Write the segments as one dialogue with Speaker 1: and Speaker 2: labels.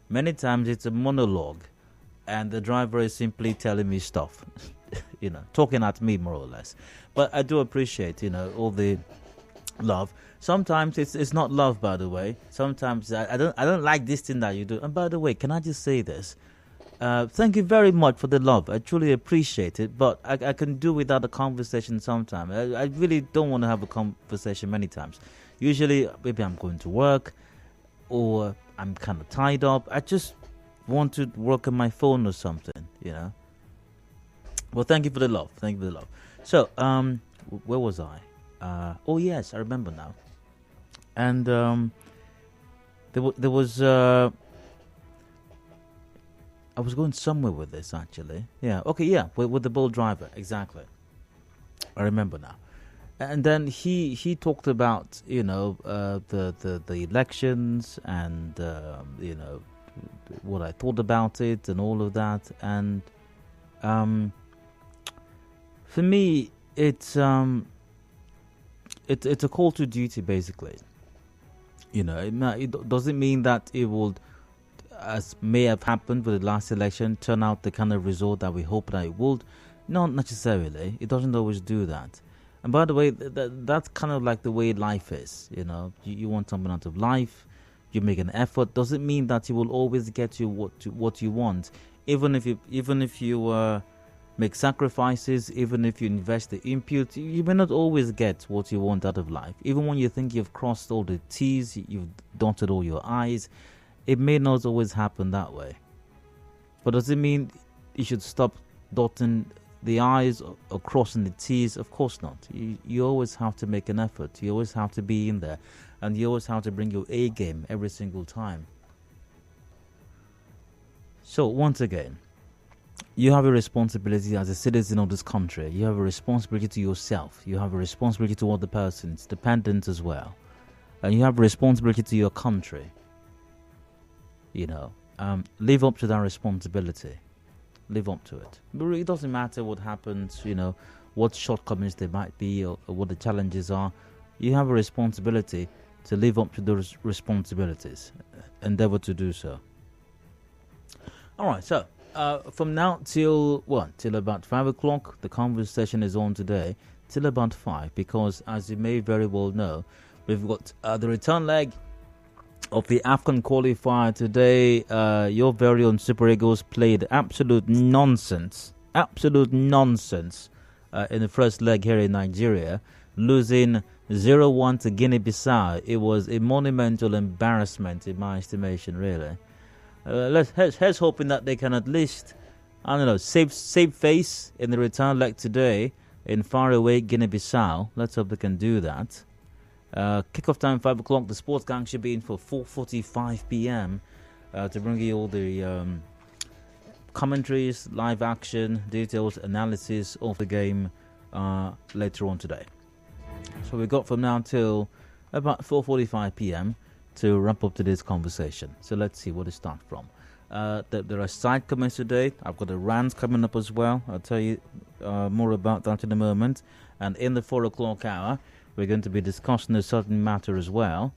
Speaker 1: Many times it's a monologue, and the driver is simply telling me stuff, talking at me more or less. But I do appreciate, all the love. Sometimes it's not love, by the way. Sometimes I don't like this thing that you do. And by the way, can I just say this? Thank you very much for the love. I truly appreciate it. But I can do without a conversation sometimes. I really don't want to have a conversation many times. Usually, maybe I'm going to work or I'm kind of tied up. I just want to work on my phone or something. Well, thank you for the love. Thank you for the love. So, where was I? Oh yes, I remember now. And there was I was going somewhere with this actually. Yeah. Okay. Yeah. With the bull driver. Exactly. I remember now. And then he talked about the elections and what I thought about it and all of that. And for me, it's a call to duty basically. It doesn't mean that it will, as may have happened with the last election, turn out the kind of result that we hope that it would. Not necessarily. It doesn't always do that. And by the way, that's kind of like the way life is. You want something out of life, you make an effort. Doesn't mean that you will always get you what you want. Even if you make sacrifices, even if you invest the input, you may not always get what you want out of life. Even when you think you've crossed all the T's, you've dotted all your I's, it may not always happen that way. But does it mean you should stop dotting the I's or crossing the T's? Of course not. You always have to make an effort. You always have to be in there. And you always have to bring your A game every single time. So, once again, you have a responsibility as a citizen of this country. You have a responsibility to yourself. You have a responsibility to other persons, dependents as well. And you have a responsibility to your country. Live up to that responsibility. Live up to it. But it doesn't matter what happens, what shortcomings there might be or what the challenges are. You have a responsibility to live up to those responsibilities. Endeavor to do so. All right, so from now till about 5 o'clock, the conversation is on today, till about 5, because as you may very well know, we've got the return leg of the AFCON qualifier today. Your very own Super Eagles played absolute nonsense in the first leg here in Nigeria, losing 0-1 to Guinea-Bissau. It was a monumental embarrassment in my estimation, really. Let's hoping that they can at least, save face in the return leg today in faraway Guinea-Bissau. Let's hope they can do that. Kickoff time 5 o'clock. The sports gang should be in for 4:45 p.m. To bring you all the commentaries, live action, details, analysis of the game later on today. So we got from now till about 4:45 p.m. to wrap up today's conversation. So let's see where to start from. There are side comments today. I've got a rant coming up as well. I'll tell you more about that in a moment. And in the 4 o'clock hour, we're going to be discussing a certain matter as well.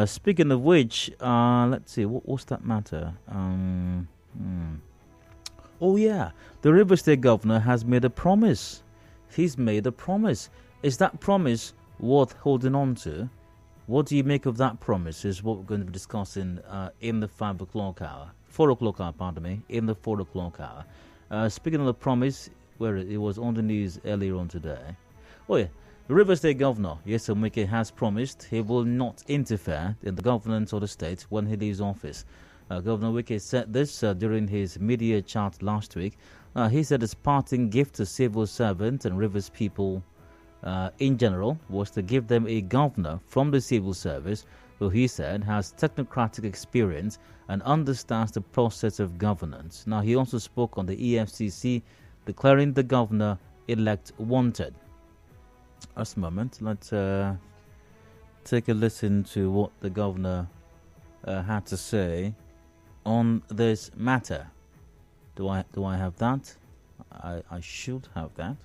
Speaker 1: Speaking of which, let's see, what's that matter? Oh yeah, the River State Governor has made a promise. He's made a promise. Is that promise worth holding on to? What do you make of that promise is what we're going to be discussing in the 5 o'clock hour. 4 o'clock hour, pardon me, in the 4 o'clock hour. Speaking of the promise, where it was on the news earlier on today. Oh yeah, the River State Governor, Nyesom Wike, has promised he will not interfere in the governance of the state when he leaves office. Governor Wike said this during his media chat last week. He said his parting gift to civil servants and Rivers people in general was to give them a governor from the civil service who he said has technocratic experience and understands the process of governance. Now, he also spoke on the EFCC, declaring the governor-elect wanted. Just a moment, let's take a listen to what the governor had to say on this matter. Do I have that? I should have that.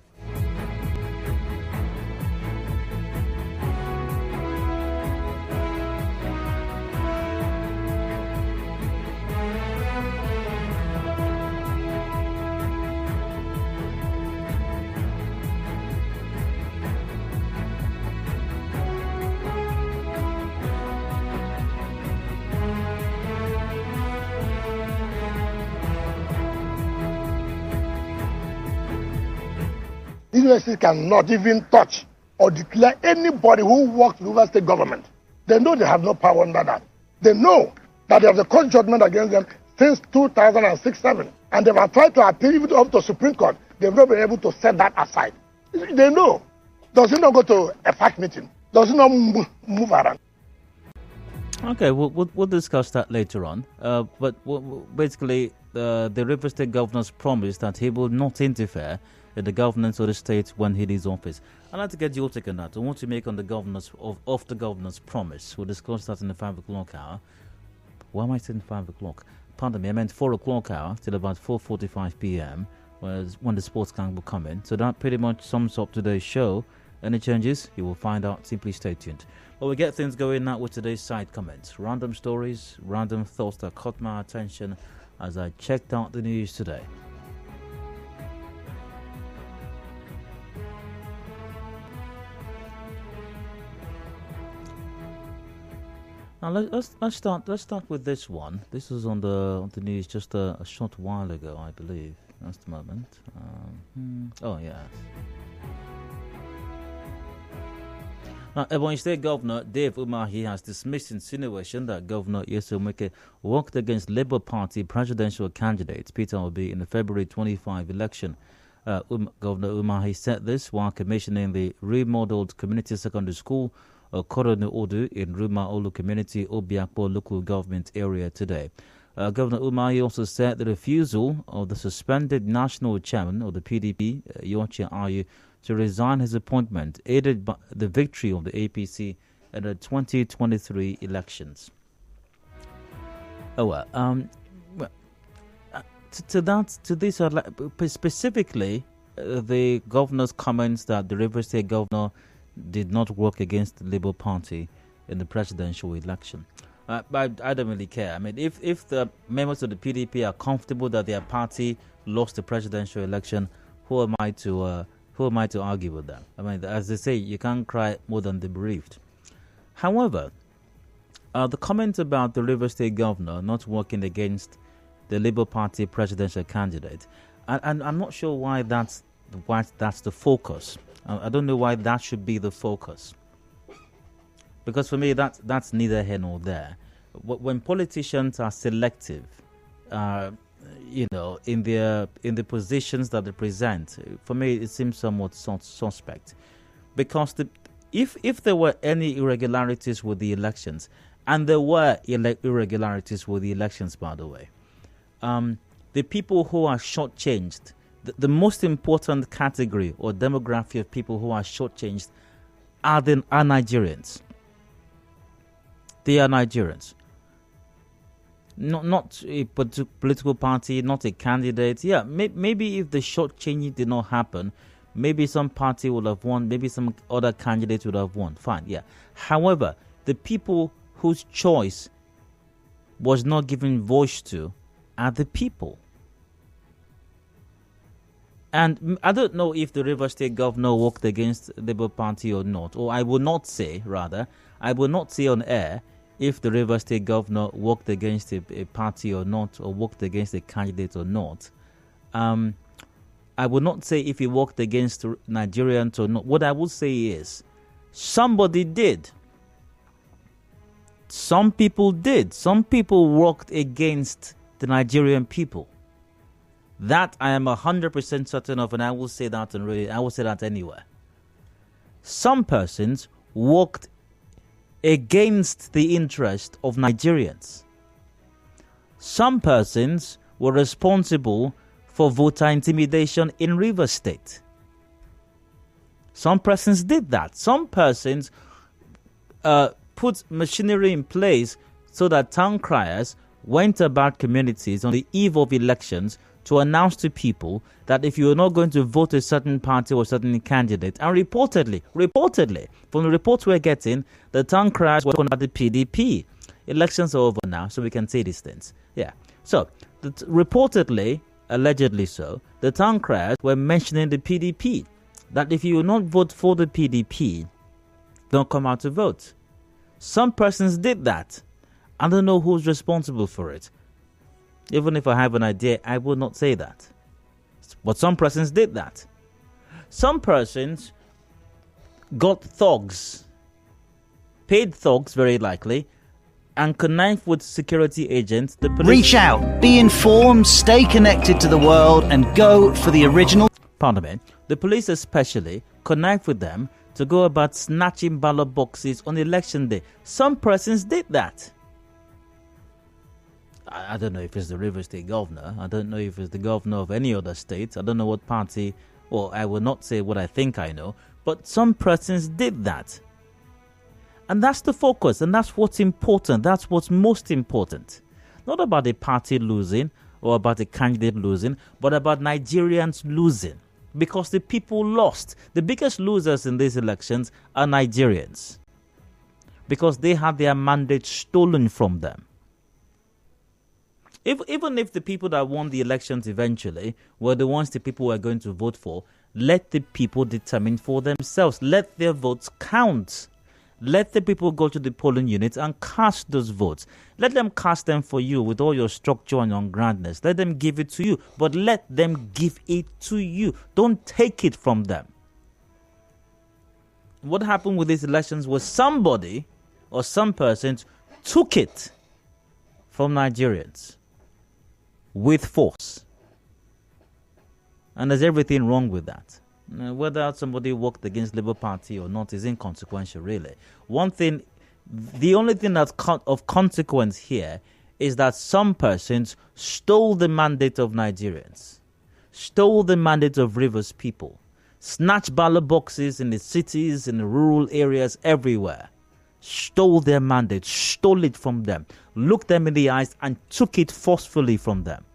Speaker 2: university cannot even touch or declare anybody who works with the state government. They know they have no power under that. They know that there was a court judgment against them since 2006-7, and they have tried to appeal even up to Supreme Court. They've not been able to set that aside. They know. Does it not go to a fact meeting? Does it not move around?
Speaker 1: Okay, we'll discuss that later on. But basically, the River State Governor's promised that he will not interfere in the governance of the state when he leaves office. I'd like to get your take on that. I want to make on the governor's of the governor's promise. We'll discuss that in the 5 o'clock hour. Why am I saying 5 o'clock? Pardon me, I meant 4 o'clock hour till about 4:45 p.m. when the sports gang will come in. So that pretty much sums up today's show. Any changes, you will find out. Simply stay tuned. But we get things going now with today's side comments. Random stories, random thoughts that caught my attention as I checked out the news today. Now let's start with this one. This was on the news just a short while ago, I believe. That's the moment. Oh yeah. Now, Ebonyi State Governor Dave Umahi has dismissed insinuation that Governor Nyesom Wike worked against Labour Party presidential candidate Peter Obi in the February 25 election. Governor Umahi said this while commissioning the remodeled community secondary school Koronu Odu in Ruma Olu Community, Obiakpo local government area today. Governor Umahi also said the refusal of the suspended national chairman of the PDP, Yoche Ayu, to resign his appointment aided by the victory of the APC in the 2023 elections. To this, I'd like, specifically, the governor's comments that the River State governor did not work against the Labour Party in the presidential election. But I don't really care. I mean, if the members of the PDP are comfortable that their party lost the presidential election, who am I to argue with that? I mean, as they say, you can't cry more than the bereaved. However, the comment about the River State governor not working against the Labour Party presidential candidate, and I'm not sure why that's the focus. I don't know why that should be the focus. Because for me, that's neither here nor there. When politicians are selective, in the positions that they present, for me, it seems somewhat suspect. Because if there were any irregularities with the elections, and there were irregularities with the elections, by the way, the people who are shortchanged, the most important category or demography of people who are shortchanged are Nigerians. They are Nigerians. Not a political party, not a candidate. Yeah, maybe if the shortchanging did not happen, maybe some party would have won, maybe some other candidate would have won. Fine, yeah. However, the people whose choice was not given voice to are the people. And I don't know if the River State governor worked against the Labour Party or not. Or I will not say on air if the River State governor worked against a party or not, or worked against a candidate or not. I will not say if he worked against Nigerians or not. What I would say is somebody did. Some people did. Some people worked against the Nigerian people. That I am 100% certain of, and I will say that on radio. I will say that anywhere. Some persons worked against the interest of Nigerians. Some persons were responsible for voter intimidation in Rivers State. Some persons did that. Some persons put machinery in place so that town criers went about communities on the eve of elections to announce to people that if you are not going to vote a certain party or a certain candidate, and reportedly, from the reports we're getting, the town criers were about the PDP. Elections are over now, so we can say these things. Yeah. So, reportedly, allegedly so, the town criers were mentioning the PDP. That if you will not vote for the PDP, don't come out to vote. Some persons did that. I don't know who's responsible for it. Even if I have an idea, I will not say that. But some persons did that. Some persons got thugs, paid thugs very likely, and connive with security agents. The police
Speaker 3: reach out, be informed, stay connected to the world, and go for the original.
Speaker 1: Pardon me. The police especially connive with them to go about snatching ballot boxes on election day. Some persons did that. I don't know if it's the Rivers State governor. I don't know if it's the governor of any other state. I don't know what party, or I will not say what I think I know. But some persons did that. And that's the focus, and that's what's important. That's what's most important. Not about a party losing or about a candidate losing, but about Nigerians losing. Because the people lost. The biggest losers in these elections are Nigerians. Because they had their mandate stolen from them. Even if the people that won the elections eventually were the ones the people were going to vote for, let the people determine for themselves. Let their votes count. Let the people go to the polling units and cast those votes. Let them cast them for you with all your structure and your grandness. Let them give it to you, but let them give it to you. Don't take it from them. What happened with these elections was somebody or some persons took it from Nigerians with force. And there's everything wrong with that. Whether somebody worked against Labour Party or not is inconsequential, really. The only thing that's of consequence here is that some persons stole the mandate of Nigerians, stole the mandate of Rivers people, snatched ballot boxes in the cities, in the rural areas, everywhere, stole their mandate, stole it from them, looked them in the eyes and took it forcefully from them.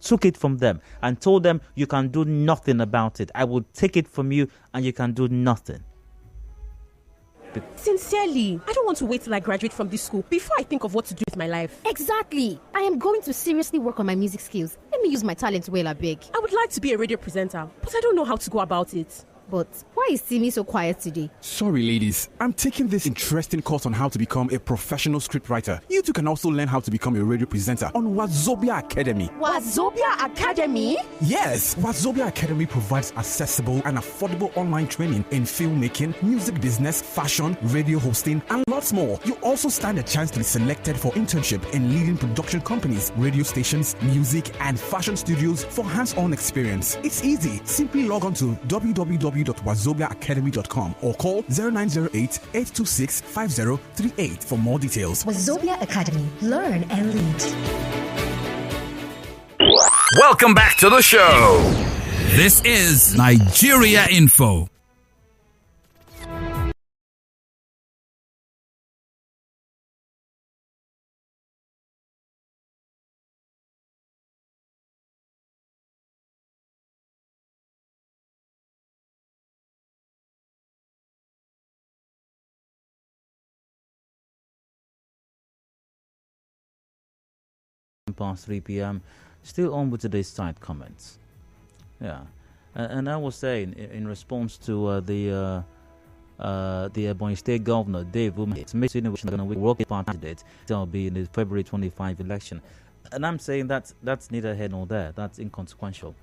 Speaker 1: Took it from them and told them, you can do nothing about it. I will take it from you and you can do nothing.
Speaker 4: Sincerely, I don't want to wait till I graduate from this school before I think of what to do with my life.
Speaker 5: Exactly. I am going to seriously work on my music skills. Let me use my talent well, big.
Speaker 4: I would like to be a radio presenter, but I don't know how to go about it.
Speaker 5: But why is Simi so quiet today?
Speaker 6: Sorry, ladies. I'm taking this interesting course on how to become a professional scriptwriter. You too can also learn how to become a radio presenter on Wazobia Academy.
Speaker 4: Wazobia Academy?
Speaker 6: Yes, Wazobia Academy provides accessible and affordable online training in filmmaking, music business, fashion, radio hosting, and lots more. You also stand a chance to be selected for internship in leading production companies, radio stations, music, and fashion studios for hands-on experience. It's easy. Simply log on to www.wazobiaacademy.com or call 0908-826-5038 for more details.
Speaker 7: Wazobia Academy. Learn and lead.
Speaker 8: Welcome back to the show. This is Nigeria Info.
Speaker 1: Past 3 p.m. Still on with today's side comments. Yeah, and I was saying in response to the Ebonyi State Governor Dave Umahi's mission, which is going to work party date, that'll be in the February 25 election, and I'm saying that's neither here nor there. That's inconsequential.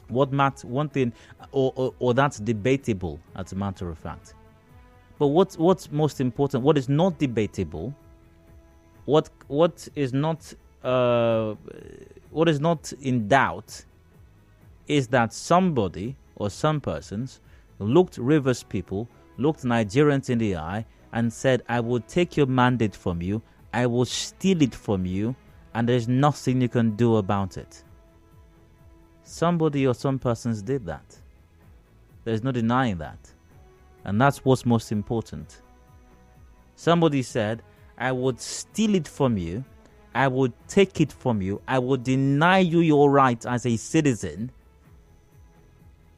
Speaker 1: One thing, or that's debatable, as a matter of fact. But what's most important? What is not debatable? What is not in doubt is that somebody or some persons looked Rivers people, looked Nigerians in the eye and said, I will take your mandate from you, I will steal it from you, and there's nothing you can do about it. Somebody or some persons did that. There's no denying that. And that's what's most important. Somebody said, I would steal it from you, I would take it from you, I would deny you your right as a citizen,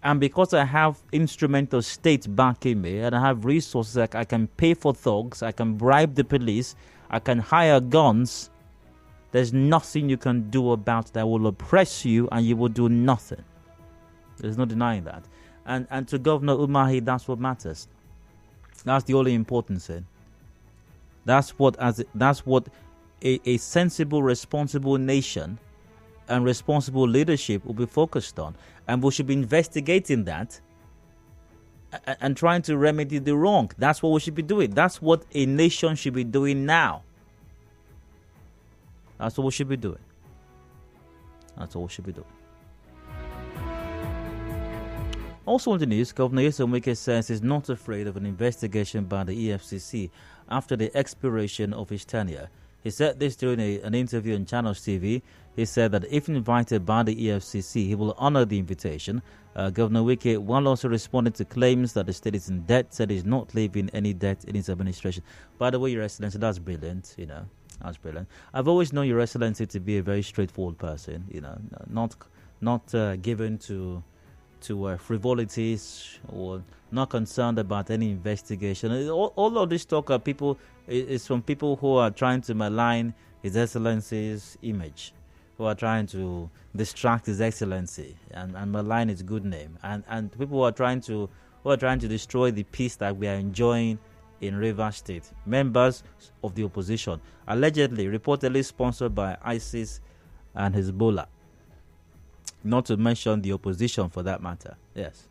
Speaker 1: and because I have instrumental state backing me and I have resources, like I can pay for thugs, I can bribe the police, I can hire guns, there's nothing you can do about that will oppress you and you will do nothing. There's no denying that. And to Governor Umahi, that's what matters. That's the only important thing. That's what a sensible, responsible nation and responsible leadership will be focused on. And we should be investigating that and trying to remedy the wrong. That's what we should be doing. That's what a nation should be doing now. That's what we should be doing. That's what we should be doing. Also on the news, Governor Nyesom Wike says he's not afraid of an investigation by the EFCC after the expiration of his tenure. He said this during an interview on Channels TV. He said that if invited by the EFCC, he will honor the invitation. Governor Wike, while also responding to claims that the state is in debt, said he's not leaving any debt in his administration. By the way, Your Excellency, that's brilliant, That's brilliant. I've always known Your Excellency to be a very straightforward person, not given to frivolities or not concerned about any investigation. All of this talk of people is from people who are trying to malign His Excellency's image, who are trying to distract His Excellency and malign his good name, and people who are trying to destroy the peace that we are enjoying in Rivers State. Members of the opposition, allegedly, reportedly sponsored by ISIS and Hezbollah. Not to mention the opposition for that matter. Yes.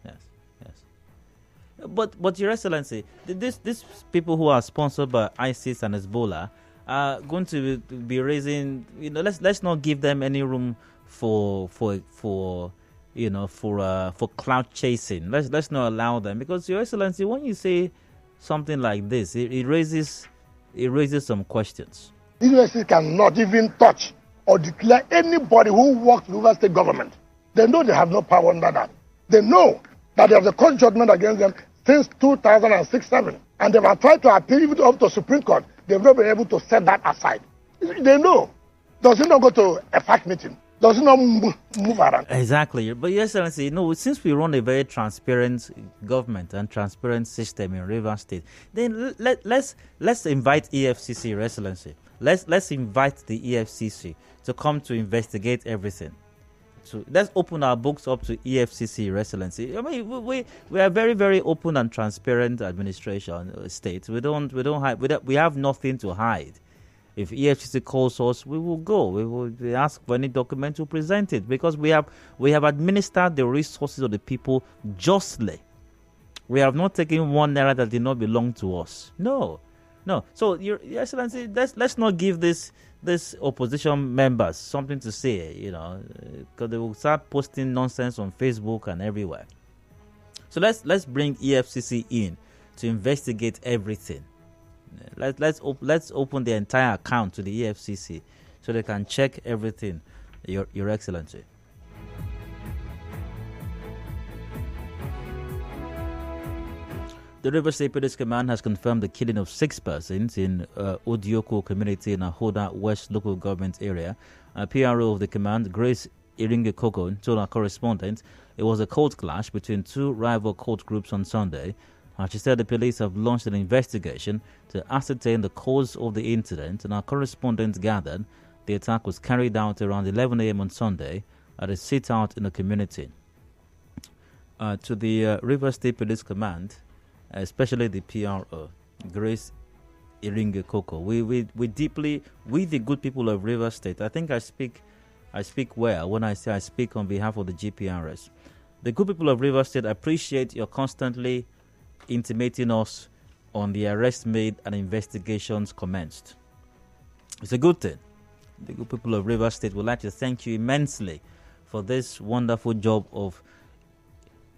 Speaker 1: But Your Excellency, these people who are sponsored by ISIS and Hezbollah are going to be raising. Let's not give them any room for clout chasing. Let's not allow them, because Your Excellency, when you say something like this, it raises some questions.
Speaker 2: The USC cannot even touch or declare anybody who works with the River State government. They know they have no power under that. They know that they have the court judgment against them since 2006-7, and they have tried to appeal even up to Supreme Court. They've not been able to set that aside. They know. Does it not go to a fact meeting? Does it not move around?
Speaker 1: Exactly. But Your Excellency, since we run a very transparent government and transparent system in Rivers State, then let's invite EFCC, Your Excellency. Let's invite the EFCC to come to investigate everything. So let's open our books up to EFCC, Your Excellency. I mean, we are very, very open and transparent administration state. We have nothing to hide. If EFCC calls us, we will go. We will ask for any document to present it, because we have administered the resources of the people justly. We have not taken one naira that did not belong to us. No. So Your Excellency, let's not give this opposition members something to say, because they will start posting nonsense on Facebook and everywhere. So let's bring EFCC in to investigate everything. Let's open the entire account to the EFCC so they can check everything, Your Excellency. The Rivers State Police Command has confirmed the killing of 6 persons in Odioko community in Ahoda West local government area. A PRO of the command, Grace Iringe Kokon, told our correspondent it was a cold clash between 2 rival cult groups on Sunday. She said the police have launched an investigation to ascertain the cause of the incident, and our correspondent gathered the attack was carried out around 11 a.m. on Sunday at a sit-out in the community. To the Rivers State Police Command, especially the PRO, Grace Iringe Koko, we deeply, we the good people of Rivers State, I think I speak well when I say I speak on behalf of the GPRS. The good people of Rivers State appreciate your constantly intimating us on the arrest made and investigations commenced. It's a good thing. The good people of Rivers State would like to thank you immensely for this wonderful job of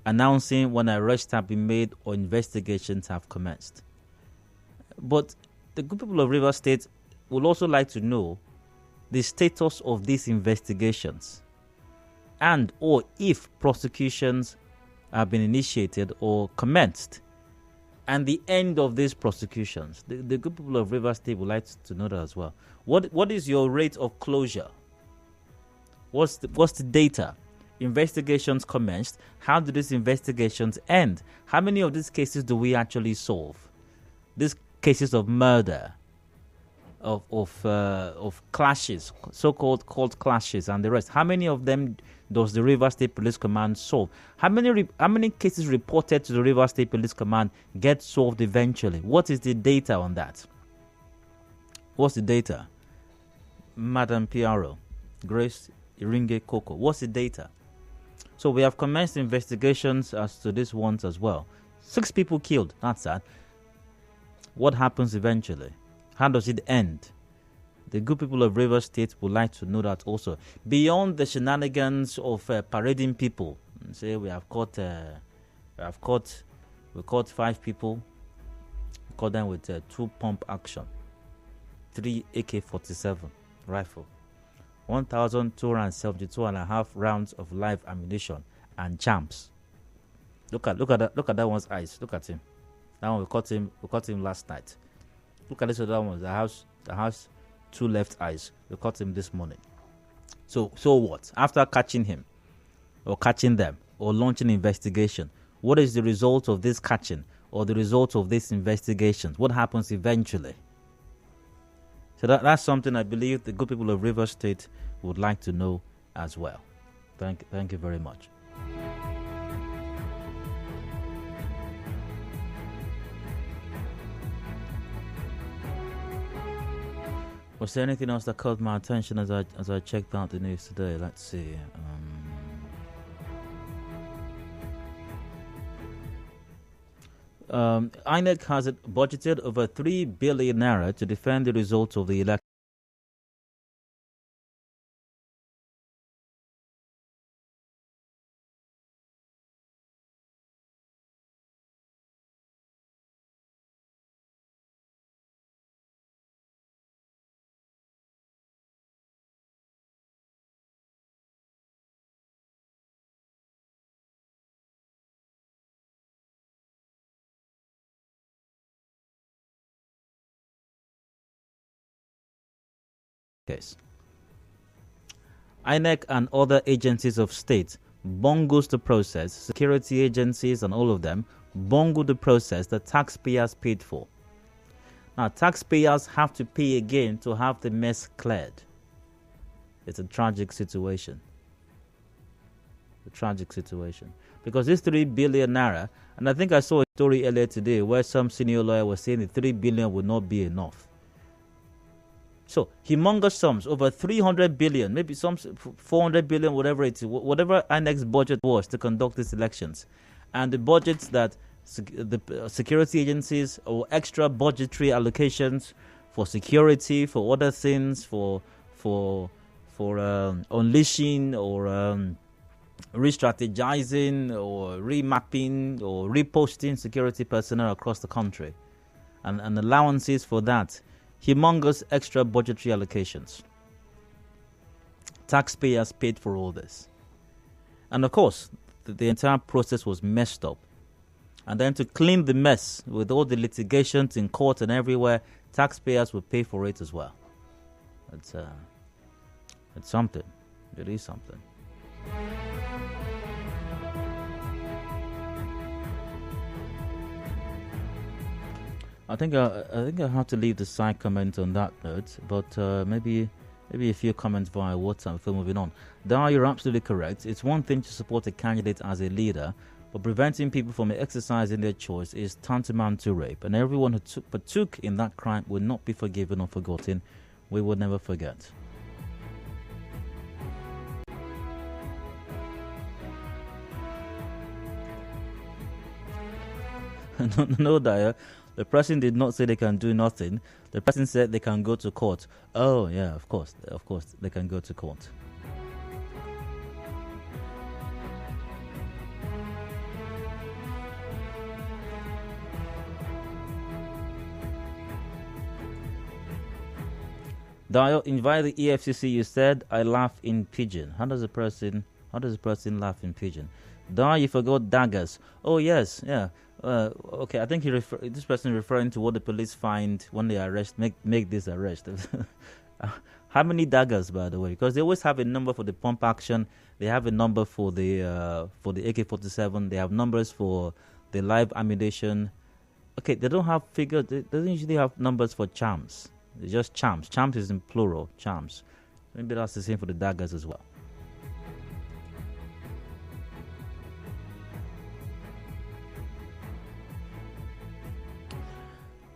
Speaker 1: announcing when arrests have been made or investigations have commenced. But the good people of Rivers State would also like to know the status of these investigations, and or if prosecutions have been initiated or commenced, and the end of these prosecutions. The good people of Rivers State would like to know that as well. What is your rate of closure? What's the data? Investigations commenced. How do these investigations end? How many of these cases do we actually solve? These cases of murder, of clashes, so-called cult clashes, and the rest. How many of them does the Rivers State Police Command solve? How many cases reported to the Rivers State Police Command get solved eventually? What is the data on that? What's the data? Madam PRO, Grace Iringe Koko, what's the data? So we have commenced investigations as to these ones as well. 6 people killed. That's sad. What happens eventually? How does it end? The good people of Rivers State would like to know that also. Beyond the shenanigans of parading people, say we caught 5 people. We caught them with 2 pump action, 3 AK-47 rifle, 1,272.5 rounds of live ammunition, and champs. Look at that one's eyes. Look at him. That one we caught him last night. Look at this other one. The house 2 left eyes. We caught him this morning. So what? After catching him, or catching them, or launching investigation, what is the result of this catching, or the result of this investigation? What happens eventually? So that's something I believe the good people of Rivers State would like to know as well. Thank you very much. Was there anything else that caught my attention as I checked out the news today? Let's see. INEC has budgeted over 3 billion naira to defend the results of the election. Case. INEC and other agencies of state bungles the process, security agencies and all of them bungle the process that taxpayers paid for. Now, taxpayers have to pay again to have the mess cleared. It's a tragic situation. Because this 3 billion naira, and I think I saw a story earlier today where some senior lawyer was saying the 3 billion would not be enough. So, humongous sums, over 300 billion, maybe some 400 billion, whatever it is, whatever our next budget was to conduct these elections. And the budgets that the security agencies or extra budgetary allocations for security, for other things, for unleashing or re-strategizing or remapping or reposting security personnel across the country. And allowances for that. Humongous extra budgetary allocations. Taxpayers paid for all this. And of course, the entire process was messed up. And then to clean the mess with all the litigations in court and everywhere, taxpayers will pay for it as well. It's something. It is something. I think I have to leave the side comment on that note, but maybe a few comments via WhatsApp before moving on. Dar, you're absolutely correct. It's one thing to support a candidate as a leader, but preventing people from exercising their choice is tantamount to rape, and everyone who partook in that crime will not be forgiven or forgotten. We will never forget. No, Dyer. The person did not say they can do nothing. The person said they can go to court. Oh, yeah, of course, they can go to court. Dio, invite the EFCC. You said I laugh in pidgin. How does a person laugh in pidgin? Dio, you forgot daggers. Oh yes, yeah. Okay, I think this person is referring to what the police find when they make this arrest. How many daggers, by the way? Because they always have a number for the pump action. They have a number for the AK-47. They have numbers for the live ammunition. Okay, they don't have figures. They don't usually have numbers for charms. It's just charms. Charms is in plural. Charms. Maybe that's the same for the daggers as well.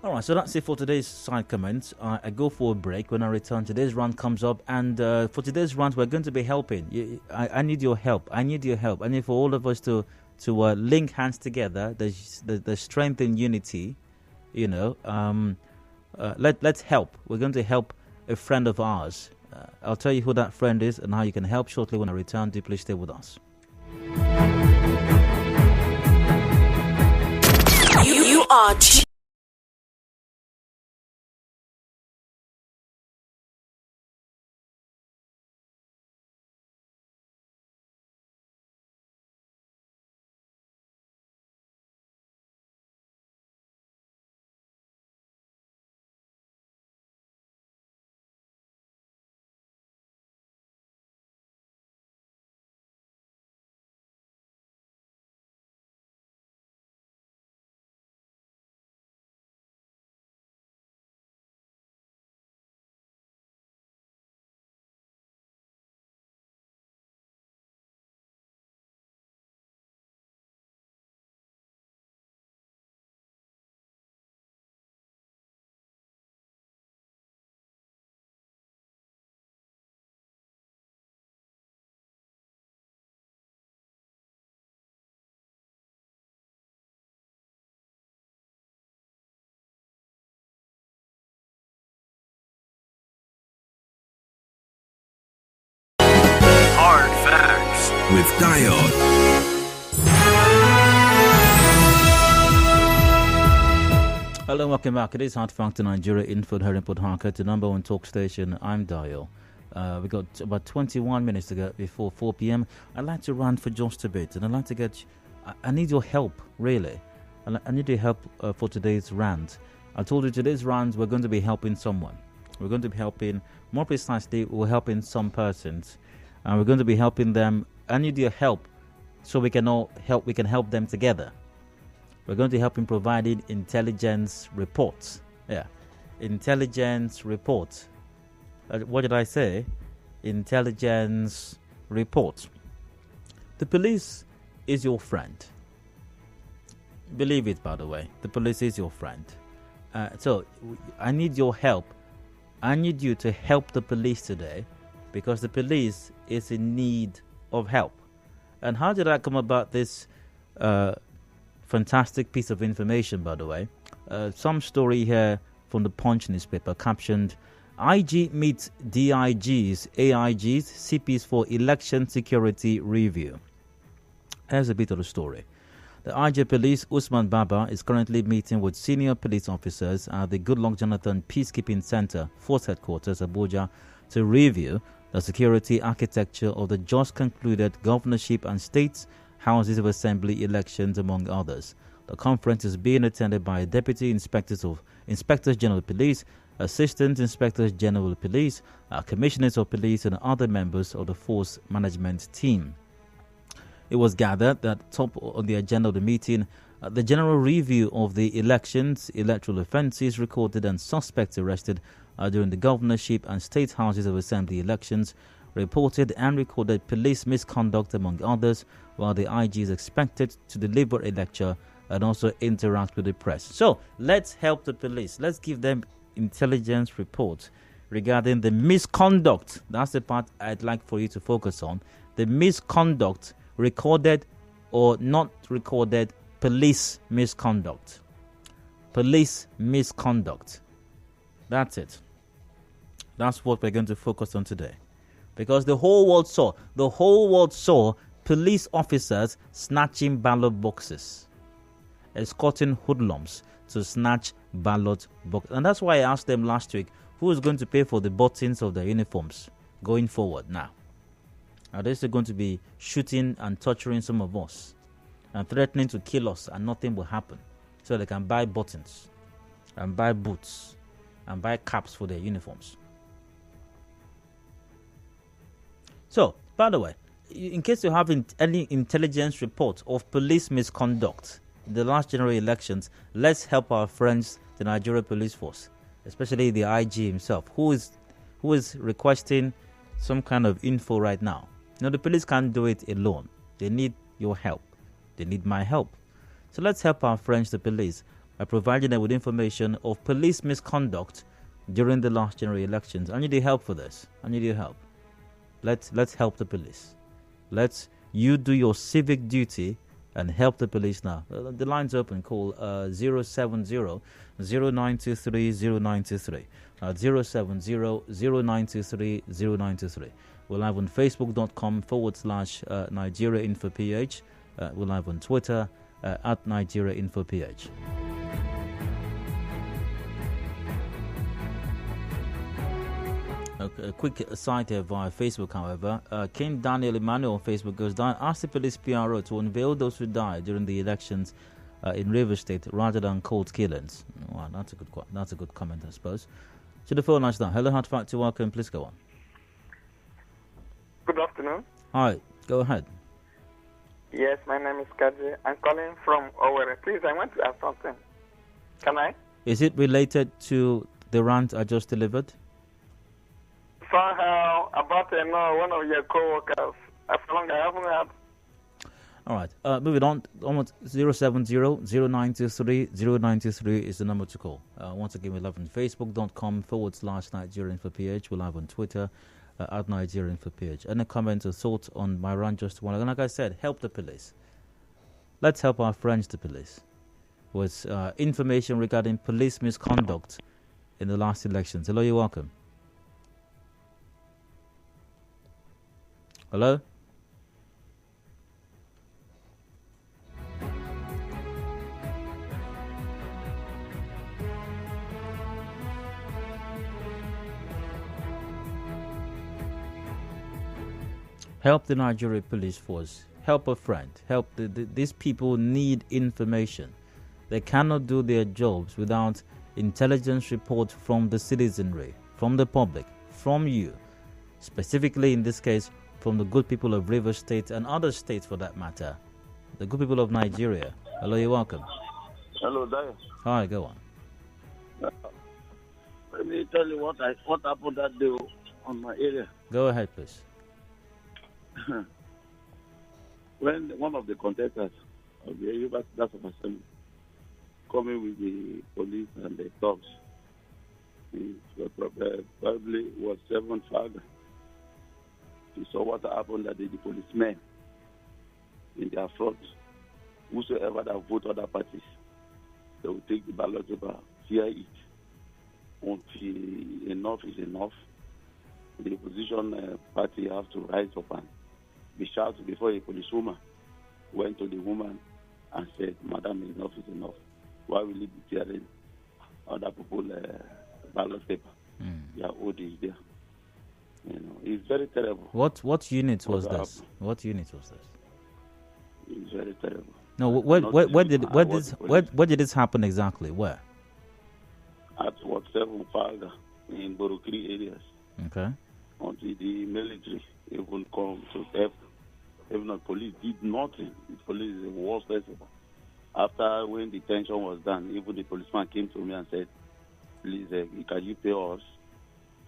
Speaker 1: All right, so that's it for today's side comments. I go for a break. When I return, today's rant comes up, and for today's rant, we're going to be helping. I need your help. I need for all of us to to link hands together. The strength in unity. Let's help. We're going to help a friend of ours. I'll tell you who that friend is and how you can help shortly when I return. Do please stay with us.
Speaker 9: You are.
Speaker 8: Hard Facts with Diode.
Speaker 1: Hello, welcome back. It is Hard Fact to Nigeria Info here in Port Harcourt, the number one talk station. I'm Dial. We got about 21 minutes to go before 4 p.m. I'd like to run for just a bit, and I'd like to get. I need your help, really. I need your help for today's rant. I told you today's rant, we're going to be helping someone. We're going to be helping, more precisely, we're helping some persons, and we're going to be helping them. I need your help, so we can all help. We can help them together. We're going to help in providing intelligence reports. Yeah, intelligence reports. What did I say? Intelligence reports. The police is your friend. Believe it, by the way. The police is your friend. So I need your help. I need you to help the police today, because the police is in need of help. And how did I come about this fantastic piece of information, by the way? Some story here from the Punch newspaper captioned, IG meets DIGs, AIGs, CPs for election security review. Here's a bit of the story. The IG Police, Usman Baba, is currently meeting with senior police officers at the Goodluck Jonathan Peacekeeping Center, Force Headquarters, Abuja, to review the security architecture of the just concluded governorship and states Houses of Assembly elections, among others. The conference is being attended by Deputy Inspectors General of Police, Assistant Inspectors General of Police, Commissioners of Police, and other members of the Force Management Team. It was gathered that top on the agenda of the meeting, the general review of the elections, electoral offences recorded, and suspects arrested during the governorship and state Houses of Assembly elections, reported and recorded police misconduct, among others, while the IG is expected to deliver a lecture and also interact with the press. So let's help the police. Let's give them intelligence reports regarding the misconduct. That's the part I'd like for you to focus on. The misconduct, recorded or not recorded, police misconduct. Police misconduct. That's it. That's what we're going to focus on today. Because the whole world saw police officers snatching ballot boxes, escorting hoodlums to snatch ballot boxes. And that's why I asked them last week, who is going to pay for the buttons of their uniforms going forward now? Are they still going to be shooting and torturing some of us and threatening to kill us, and nothing will happen, so they can buy buttons and buy boots and buy caps for their uniforms? So, by the way, in case you have any intelligence report of police misconduct in the last general elections, let's help our friends, the Nigeria Police Force, especially the IG himself, who is requesting some kind of info right now. Now, the police can't do it alone. They need your help. They need my help. So let's help our friends, the police, by providing them with information of police misconduct during the last general elections. I need your help for this. I need your help. Let's help the police. You do your civic duty and help the police now. The line's open. Call 070 0923 0923. 070 0923 0923. We're live on facebook.com/Nigeria Info PH. We're live on Twitter at Nigeria Info PH. A quick aside here via Facebook, however. King Daniel Emmanuel on Facebook goes down. Ask the police PRO to unveil those who died during the elections in Rivers State rather than cold killings. Wow, that's a good comment, I suppose. To the phone lines now. Hello, Hot Factor, welcome. Please go on.
Speaker 9: Good afternoon.
Speaker 1: Hi, go ahead.
Speaker 9: Yes, my name is Kaji. I'm calling from Owerri. Please, I want to ask something. Can I?
Speaker 1: Is it related to the rant I just delivered?
Speaker 9: Somehow, about one of your co-workers. As long as I haven't had.
Speaker 1: All right, moving on. Almost 070 0923 0923 is the number to call. Once again, we're live on facebook.com/Nigeria Info PH. We're live on Twitter at Nigeria Info PH. Any comments or thoughts on my rant just one? Like I said, help the police. Let's help our friends, the police, with information regarding police misconduct in the last elections. Hello, you're welcome. Hello? Help the Nigeria police force. Help a friend. Help these people need information. They cannot do their jobs without intelligence report from the citizenry, from the public, from you. Specifically in this case, from the good people of Rivers State and other states for that matter. The good people of Nigeria. Hello, you're welcome.
Speaker 10: Hello, Dayo.
Speaker 1: Hi, go on.
Speaker 10: Let me tell you what happened that day on my area.
Speaker 1: Go ahead, please.
Speaker 10: When one of the contestants of the Yoruba Class of Assembly coming with the police and the dogs, it probably was 7 father. You saw what happened that the policemen in their front, whosoever that vote other parties, they will take the ballot paper, fear it. Until enough is enough, the opposition party have to rise up and be shouted before a policewoman went to the woman and said, "Madam, enough is enough. Why will you be tearing other people ballot paper? Your oath is there." You know, it's very terrible.
Speaker 1: What unit was this? What unit was this?
Speaker 10: It's very terrible.
Speaker 1: No, where did this happen exactly? Where?
Speaker 10: At Ward 7 Faga in Borokiri areas.
Speaker 1: Okay.
Speaker 10: Until the military even come to help. Even the police did nothing. The police is the worst person. After when the tension was done, even the policeman came to me and said, "Please, can you pay us?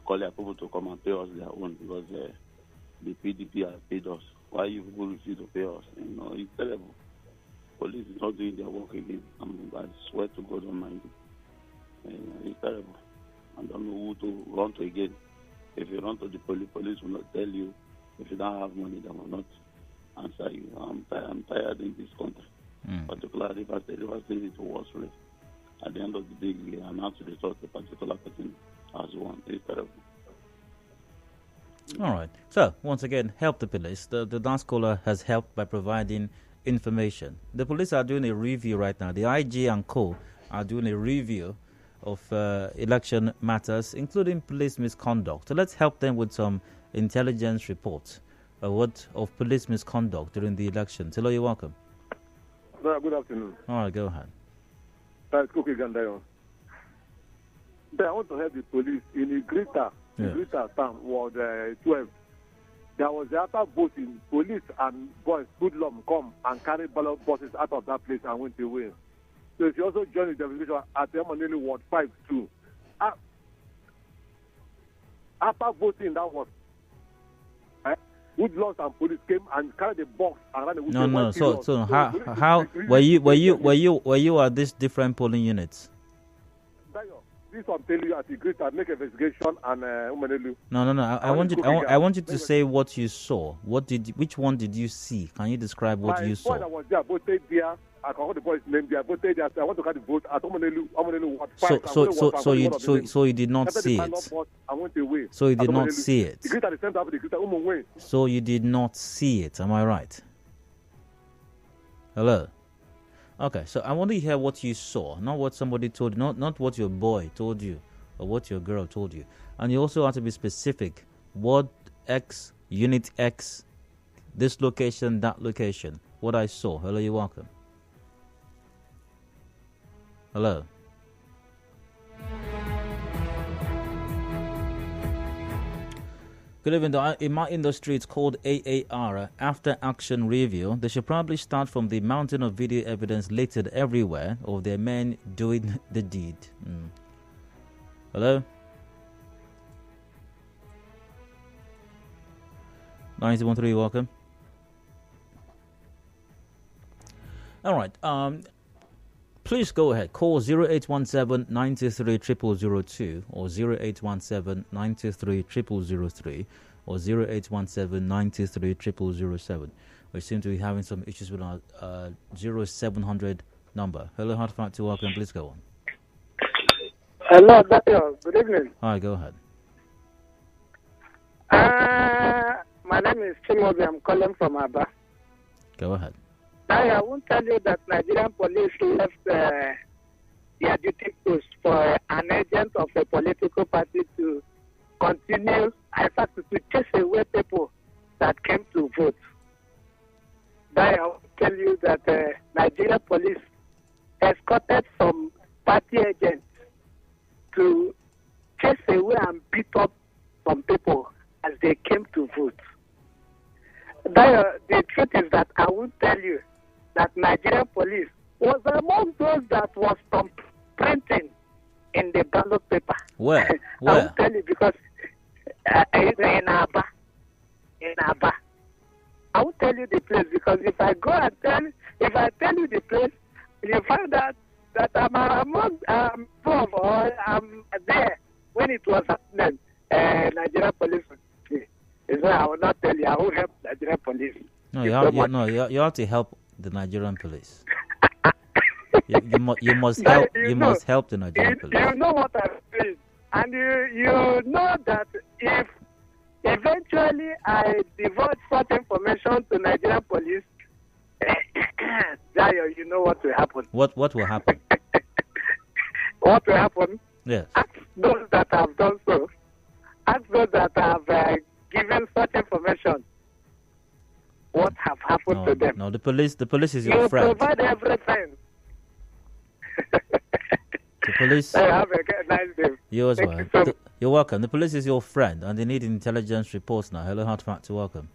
Speaker 10: Call your people to come and pay us their own because the PDP has paid us. Why you people refuse to pay us?" You know, it's terrible. Police is not doing their work again. I swear to God Almighty. It's terrible. I don't know who to run to again. If you run to the police will not tell you. If you don't have money, they will not answer you. I'm tired in this country. Particularly, Rivers State is the worst place. At the end of the day, we announce the result of a particular person as one. It's terrible.
Speaker 1: All right. So, once again, help the police. The dance caller has helped by providing information. The police are doing a review right now. The IG and co are doing a review of election matters, including police misconduct. So let's help them with some intelligence reports of police misconduct during the elections. Hello, you're welcome.
Speaker 11: Good afternoon.
Speaker 1: All right, go ahead.
Speaker 11: It's Cookie Gandayon. I want to help the police in the greater town, Ward 12. There was after voting, police and boys, hoodlum come and carry ballot boxes out of that place and went away. So she also joined the demonstration at Emanili Ward 5 too. After voting, that was hoodlums and police came and carried the box around the.
Speaker 1: No. So how were you at these different polling units?
Speaker 11: this one tell you as a greater, make investigation and Umanelu.
Speaker 1: No. I want you to say what you saw. Which one did you see? Can you describe what you saw?
Speaker 11: My boy that was there, voted there. I can hold the boy's name there. Voted there. I want to get the vote at Umanelu.
Speaker 1: So you did not see it.
Speaker 11: I went away.
Speaker 1: So you did not see it.
Speaker 11: The greater the same time. The greater Umanelu.
Speaker 1: So you did not see it. Am I right? Hello. Okay, so I want to hear what you saw, not what somebody told you, not what your boy told you or what your girl told you. And you also have to be specific. What X, unit X, this location, that location. What I saw. Hello, you're welcome. Hello. Good evening. In my industry, it's called AAR, After Action Review. They should probably start from the mountain of video evidence littered everywhere of their men doing the deed. Hello? 913, welcome. All right. Please go ahead. Call 0817-923-0002 or 0817-923-0003 or 0817-923-0007. We seem to be having some issues with our 0700 number. Hello, Hard Factor. Welcome. Please go on.
Speaker 12: Hello, Doctor. Good evening.
Speaker 1: Hi, go ahead.
Speaker 12: My name is Timothy. I'm calling from Aba.
Speaker 1: Go ahead.
Speaker 12: I won't tell you that Nigerian police left their duty post for an agent of a political party to continue, in fact, to chase away people that came to vote. I will tell you that Nigerian police escorted some party agents to chase away and beat up some people as they came to vote. The truth is that I won't tell you that Nigerian police was among those that was printing in the ballot paper.
Speaker 1: Where?
Speaker 12: I will tell you because in Aba. I will tell you the place because if I tell you the place, you find out that I'm from or I'm there when it was happening. Nigerian police. So I will not tell you. I will help Nigerian police.
Speaker 1: No, you have to help the Nigerian police. you must help. You must help the Nigerian police.
Speaker 12: You know what I'm saying, and you know that if eventually I divulge such information to Nigerian police, you know what will happen.
Speaker 1: What will happen?
Speaker 12: What will happen?
Speaker 1: Yes.
Speaker 12: Ask those that have done so. Ask those that have given such information. What have happened to them?
Speaker 1: No, the police is your friend.
Speaker 12: You provide everything.
Speaker 1: The police.
Speaker 12: Have a nice day.
Speaker 1: Yours, well. You're welcome. The police is your friend, and they need intelligence reports now. Hello, Hard Factor. Welcome.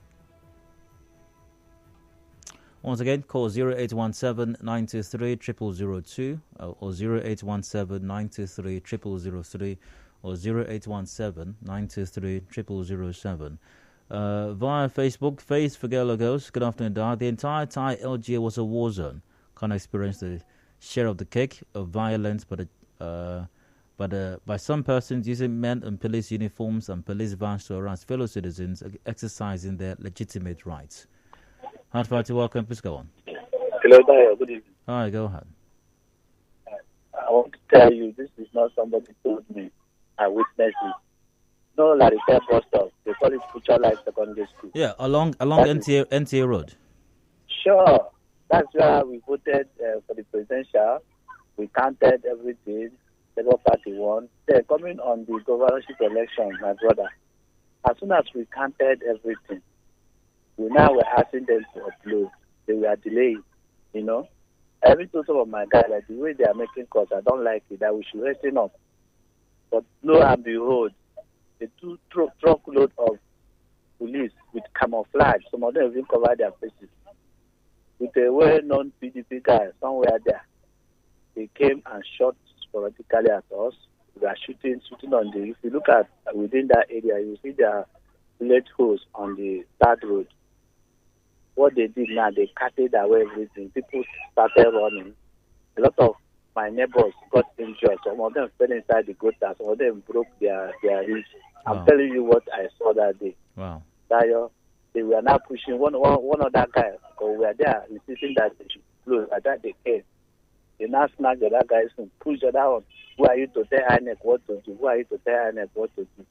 Speaker 1: Once again, call 0817-923-0002 or 0817-923-0003 or 0817-923-0007. Via Facebook, Faith Figueroa goes, good afternoon, Dar. The entire Thai LGA was a war zone. Can't experience the share of the cake of violence, but by some persons using men in police uniforms and police vans to harass fellow citizens exercising their legitimate rights. Hard Factor, welcome. Please go on.
Speaker 13: Hello, Daya. Good evening.
Speaker 1: Hi, go ahead.
Speaker 13: I want to tell you, this is not somebody told me. I witnessed it. No, like the bus stop. They call it Future Life Secondary School.
Speaker 1: Yeah, along NTA Road.
Speaker 13: Sure. That's where we voted for the presidential. We counted everything. Level 31. They're coming on the governorship election, my brother. As soon as we counted everything, we now were asking them to upload. They were delayed, you know. Every total of my guys, like the way they are making calls, I don't like it, that we should hasten up. But lo and behold, the two truckload of police with camouflage, some of them even cover their faces, with a well-known PDP guy somewhere there. They came and shot sporadically at us. They are shooting on the, if you look at within that area, you see their bullet holes on the third road. What they did now, they carted away everything. People started running. A lot of my neighbors got injured. Some of them fell inside the gutter. Some of them broke their wrist. I'm telling you what I saw that day.
Speaker 1: Wow.
Speaker 13: They were now pushing one other guy. So we were there insisting that they should close. At that they came. They now snagged the other guys and pushed the other one. Who are you to tell INEC what to do? Who are you to tell INEC what to do?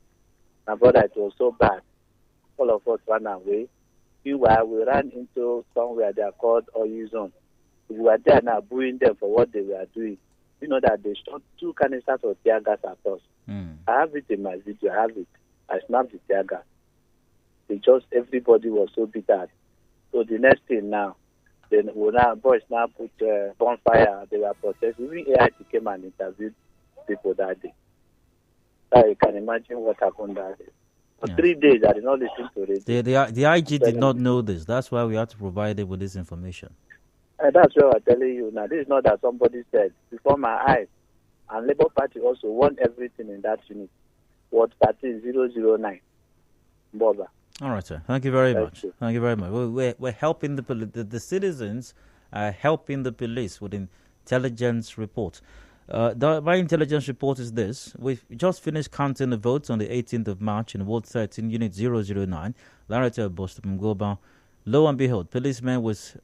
Speaker 13: My brother, it was so bad. All of us ran away. Meanwhile, we ran into somewhere they are called AIGs. We were there now booing them for what they were doing. You know that they shot 2 canisters of tear gas at us. I have it in my video. I have it. I snapped the tear gas. Everybody was so bitter. So the next thing now, then boys now put bonfire. They were protesting. Even AIT came and interviewed people that day. So you can imagine what happened that day. For 3 days, I did not listen to it.
Speaker 1: The IG did not know this. That's why we had to provide it with this information.
Speaker 13: That's what I'm telling you now. This is not that somebody said before my eyes. And Labour Party also won everything in that unit. Ward 13009. Boba.
Speaker 1: All right, sir. Thank you very much. Thank you very much. We're helping the citizens are helping the police with intelligence report. My intelligence report is this. We've just finished counting the votes on the 18th of March in Ward 13, Unit 009, Larata Boston Goba. Lo and behold, policemen with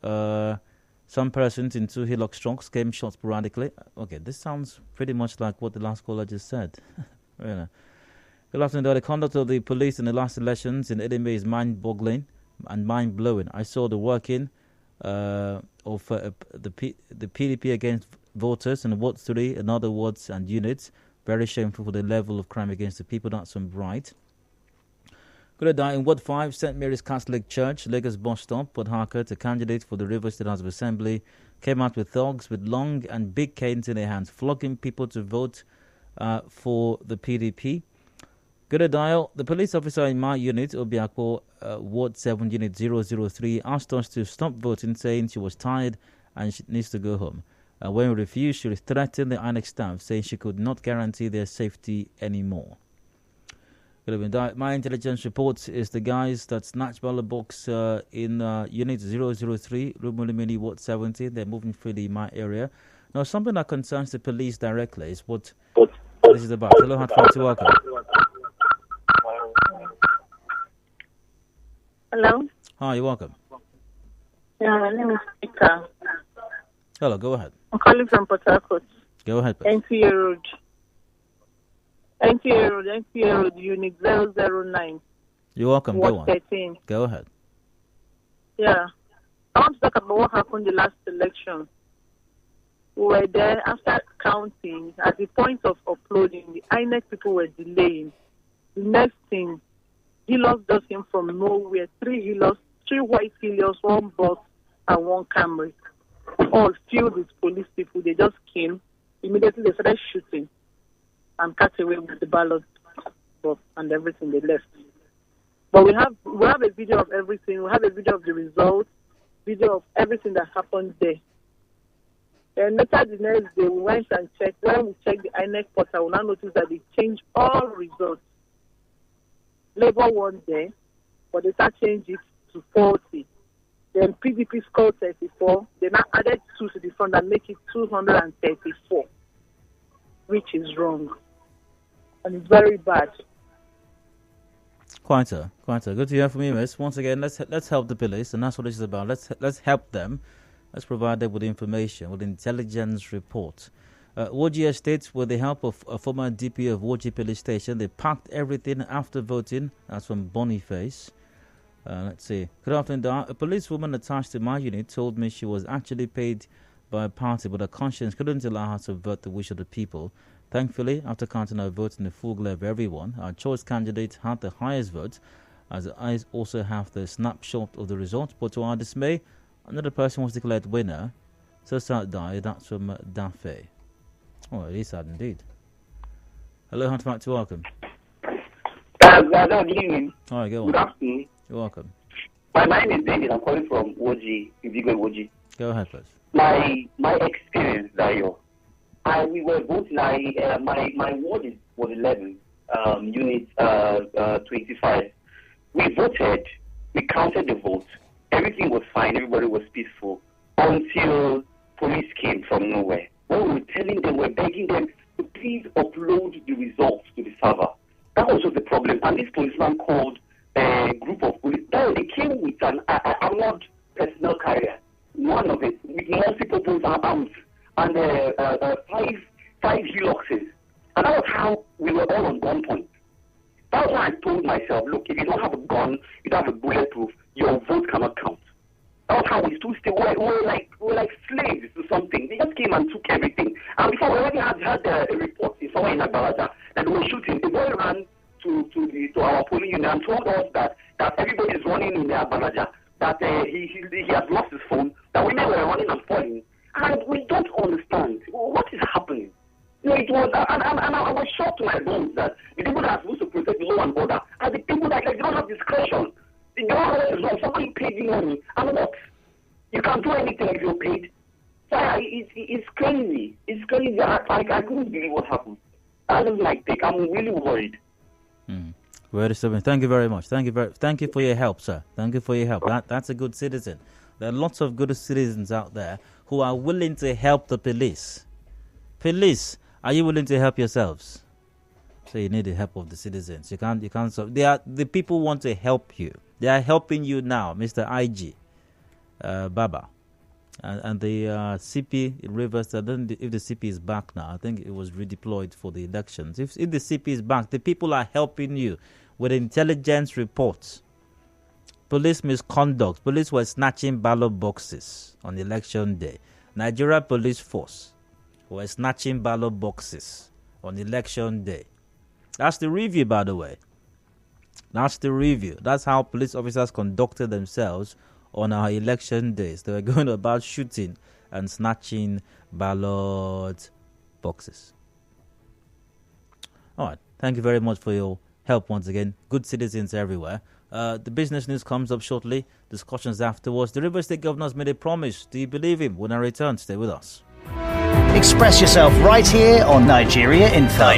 Speaker 1: some persons in 2 hillock strokes came shot sporadically. Okay, this sounds pretty much like what the last caller just said. Really. Good afternoon. The conduct of the police in the last elections in Edinburgh is mind-boggling and mind-blowing. I saw the working of the PDP against voters in Ward 3 and other wards and units. Very shameful for the level of crime against the people. That's from Bright. Good day. In Ward 5, St. Mary's Catholic Church, Lagos bus stop, Port Harcourt, a candidate for the Rivers State House of Assembly, came out with thugs with long and big canes in their hands, flogging people to vote for the PDP. Good dial. The police officer in my unit, Obiako, Ward 7, Unit 003, asked us to stop voting, saying she was tired and she needs to go home. When we refused, she threatened the INEC staff, saying she could not guarantee their safety anymore. My intelligence report is the guys that snatched ballot box in Unit 003, Rumulimini, Ward 70. They're moving freely in my area. Now, something that concerns the police directly is what this is about. Hello, Hartford, welcome.
Speaker 14: Hello.
Speaker 1: Hi, you're welcome.
Speaker 14: Yeah, my name is Peter.
Speaker 1: Hello, go ahead.
Speaker 14: I'm calling from Port Harcourt.
Speaker 1: Go ahead, please.
Speaker 14: NTA Road. NTA Road, Unit 009.
Speaker 1: You're welcome.
Speaker 14: Ward
Speaker 1: Go on.
Speaker 14: 13.
Speaker 1: Go ahead.
Speaker 14: Yeah. I want to talk about what happened the last election. We were there after counting. At the point of uploading, the INEC people were delaying. The next thing, Helios just came from nowhere. 3 white Helios, 1 bus and 1 Camry. All filled with police people. They just came. Immediately they started shooting and cut away with the ballot box and everything. They left. But we have a video of everything. We have a video of the results, video of everything that happened there. And later the next day, we went and checked. When we checked the INEC portal, we now noticed that they changed all results. Labour won there, but they start changing it to 40. Then PDP scored 34. They now added 2 to the front and make it 234, which is wrong. And it's very bad.
Speaker 1: Quite so. Good to hear from you, miss. Once again, let's help the police, and that's what this is about. Let's help them. Let's provide them with information, with intelligence report. Woji Estate, with the help of a former DP of Woji Police Station, they packed everything after voting. That's from Boniface. Let's see. Good afternoon. A policewoman attached to my unit told me she was actually paid by a party, but her conscience couldn't allow her to vote the wish of the people. Thankfully, after counting our votes in the full glare of everyone, our choice candidate had the highest vote, as the eyes also have the snapshot of the result. But to our dismay, another person was declared winner. So sad died. That's from Dafe. Oh, it is sad indeed. Hello, Hunter, to welcome.
Speaker 15: Good evening.
Speaker 1: All right, go on.
Speaker 15: Good afternoon.
Speaker 1: You're welcome.
Speaker 15: My name is David. I'm calling from Woji, Ibigo Woji.
Speaker 1: Go ahead, please.
Speaker 15: My experience, Dayo. We were voting. My ward was 11, unit 25. We voted. We counted the votes. Everything was fine. Everybody was peaceful until police came from nowhere. When we were telling with an armored personnel carrier, one of it, with multiple boats and arms, and five Hiluxes. And that was how we were all on one point. That was why I told myself, look, if you don't have a gun, you don't have a bulletproof, your vote cannot count. That was how we stood still. We were like slaves to something. They just came and took everything. And before we already had a report somewhere in Agbalaja that they were shooting, the boy ran to our polling unit and told us that everybody is running in the Agbalaja, that he has lost his phone, that women were running and falling. And we don't understand what is happening. It was, and I was shocked to my bones that the people that are supposed to protect the law and order are the people that they don't have discretion. The government is wrong. Somebody paid you money, and what? You can't do anything if you're paid. So it's crazy. It's crazy. I couldn't believe what happened. That is my take. I'm really worried.
Speaker 1: Very disturbing. Thank you very much. Thank you for your help, sir. Thank you for your help. That's a good citizen. There are lots of good citizens out there who are willing to help the police. Police, are you willing to help yourselves? So you need the help of the citizens. You can't. So the people want to help you. They are helping you now, Mr. IG, Baba, and the CP in Rivers. I don't know if the CP is back now. I think it was redeployed for the elections. If the CP is back, the people are helping you with intelligence reports. Police misconduct. Police were snatching ballot boxes on election day. Nigeria Police Force were snatching ballot boxes on election day. That's the review, by the way. That's the review. That's how police officers conducted themselves on our election days. They were going about shooting and snatching ballot boxes. All right. Thank you very much for your help once again. Good citizens everywhere. The business news comes up shortly. Discussions afterwards. The Rivers State Governor has made a promise. Do you believe him? When I return, stay with us.
Speaker 3: Express yourself right here on Nigeria Info.